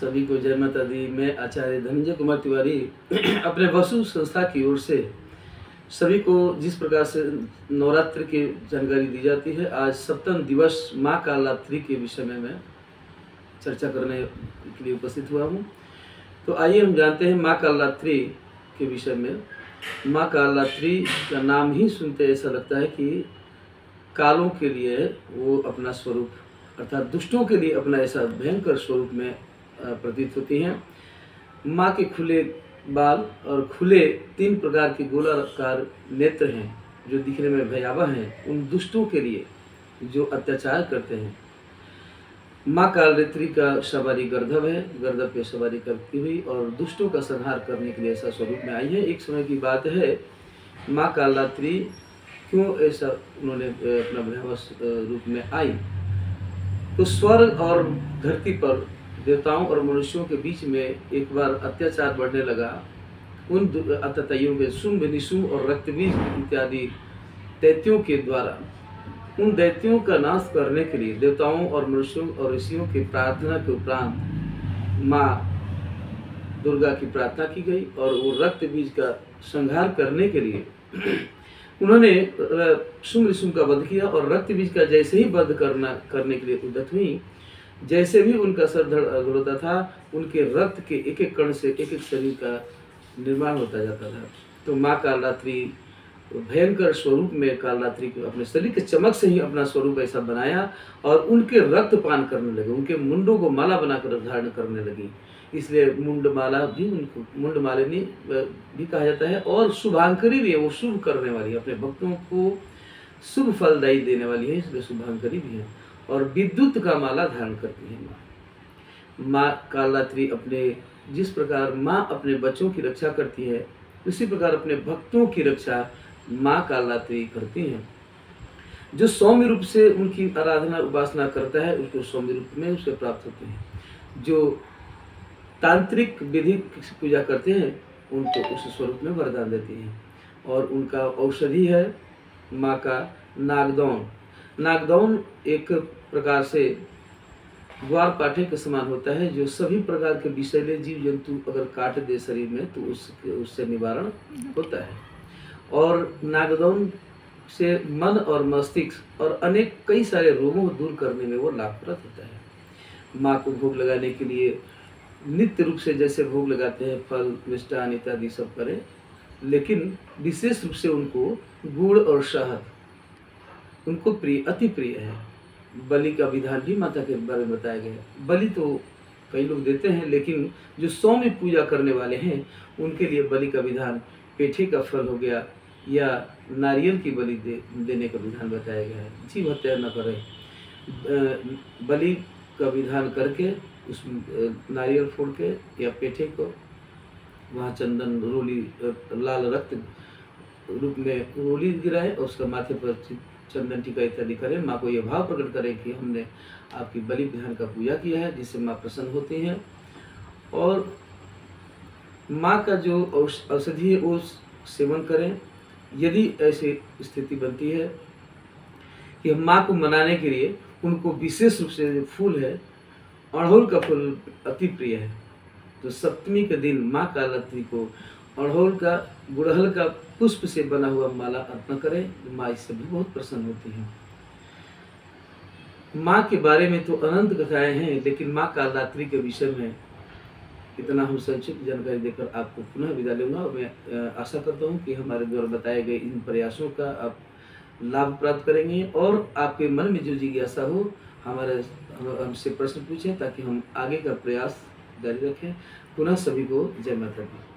सभी को जय माता दी। मैं आचार्य धनंजय कुमार तिवारी अपने वसु संस्था की ओर से सभी को जिस प्रकार से नवरात्र की जानकारी दी जाती है, आज सप्तम दिवस माँ कालरात्रि के विषय में मैं चर्चा करने के लिए उपस्थित हुआ हूँ। तो आइए हम जानते हैं माँ कालरात्रि के विषय में। माँ कालरात्रि का नाम ही सुनते ऐसा लगता है कि कालों के लिए वो अपना स्वरूप अर्थात दुष्टों के लिए अपना ऐसा भयंकर स्वरूप में प्रतीत होती हैं। माँ के खुले बाल और खुले 3 प्रकार के गोलाकार नेत्र हैं जो दिखने में भयावह हैं, उन दुष्टों के लिए जो अत्याचार करते हैं। माँ कालरात्रि का सवारी गर्दभ है, गर्दभ पे सवारी करती हुई और दुष्टों का संहार करने के लिए ऐसा स्वरूप में आई है। एक समय की बात है, माँ कालरात्रि क्यों ऐसा उन्होंने अपना भयावह रूप में आई। तो स्वर्ग और धरती पर देवताओं और मनुष्यों के बीच में एक बार अत्याचार बढ़ने लगा। उन अत्याचारियों के शुंभ निशुंभ और रक्तबीज इत्यादि दैत्यों के द्वारा उन दैत्यों का नाश करने के लिए देवताओं और मनुष्यों और ऋषियों की प्रार्थना के उपरांत माँ दुर्गा की प्रार्थना की गई और वो रक्त बीज का संहार करने के लिए उन्होंने शुंभ निशुंभ का वध किया और रक्त बीज का जैसे ही वध करने के लिए उद्यत हुई, जैसे भी उनका सर धड़ता था, उनके रक्त के एक एक कण से एक एक शरीर का निर्माण होता जाता था। तो माँ कालरात्रि भयंकर स्वरूप में कालरात्रि को अपने शरीर के चमक से ही अपना स्वरूप ऐसा बनाया और उनके रक्त पान करने लगे, उनके मुंडों को माला बनाकर धारण करने लगी। इसलिए मुंडमाला भी उनको मुंडमालिनी भी कहा जाता है और शुभांकरी भी है, वो शुभ करने वाली है, अपने भक्तों को शुभ फलदायी देने वाली है, इसलिए शुभांकरी भी है। और विद्युत का माला धारण करती है माँ कालरात्रि। अपने जिस प्रकार माँ अपने बच्चों की रक्षा करती है, उसी प्रकार अपने भक्तों की रक्षा माँ कालरात्रि करती हैं। जो सौम्य रूप से उनकी आराधना उपासना करता है उसको सौम्य रूप में उसे प्राप्त होते हैं। जो तांत्रिक विधि पूजा करते हैं उनको उस स्वरूप में वरदान देती हैं। और उनका औषधि है माँ का नागदौन। नागदौन एक प्रकार से ग्वारपाठे के समान होता है, जो सभी प्रकार के विषैले जीव जंतु अगर काट दे शरीर में तो उससे निवारण होता है। और नागदौन से मन और मस्तिष्क और अनेक कई सारे रोगों को दूर करने में वो लाभप्रद होता है। माँ को भोग लगाने के लिए नित्य रूप से जैसे भोग लगाते हैं, फल मिष्टान इत्यादि सब करें, लेकिन विशेष रूप से उनको गुड़ और शहद उनको प्रिय अति प्रिय है। बलि का विधान भी माता के बारे में बताया गया है। बलि तो कई लोग देते हैं, लेकिन जो सौम्य पूजा करने वाले हैं उनके लिए बलि का विधान पेठे का फल हो गया या नारियल की बलि देने का विधान बताया गया है। जीव हत्या न करें, बलि का विधान करके उस नारियल फोड़ के या पेठे को वहाँ चंदन रोली लाल रक्त रूप में रोली गिराए और उसका माथे पर चंदन टीका इत्यादि करें। माँ को यह भाव प्रकट करें कि हमने आपकी बलि विधान का पूजा किया है, जिससे माँ प्रसन्न होती हैं। और माँ का जो औषधि है वो सेवन करें। यदि ऐसी स्थिति बनती है कि हम माँ को मनाने के लिए उनको विशेष रूप से जो फूल है अड़हुल का फूल अति प्रिय है, तो सप्तमी के दिन माँ कालरात्रि को अड़हुल का गुड़हल का पुष्प से बना हुआ माला अर्पण करें। माँ इससे भी बहुत प्रसन्न होती हैं। माँ के बारे में तो अनंत कथाएं हैं, लेकिन माँ कालरात्रि के विषय में इतना हम संक्षिप्त जानकारी देकर आपको पुनः विदा लूँगा। मैं आशा करता हूँ कि हमारे द्वारा बताए गए इन प्रयासों का आप लाभ प्राप्त करेंगे और आपके मन में जो जिज्ञासा हो हमसे प्रश्न पूछें ताकि हम आगे का प्रयास जारी रखें। पुनः सभी को जय माता दी।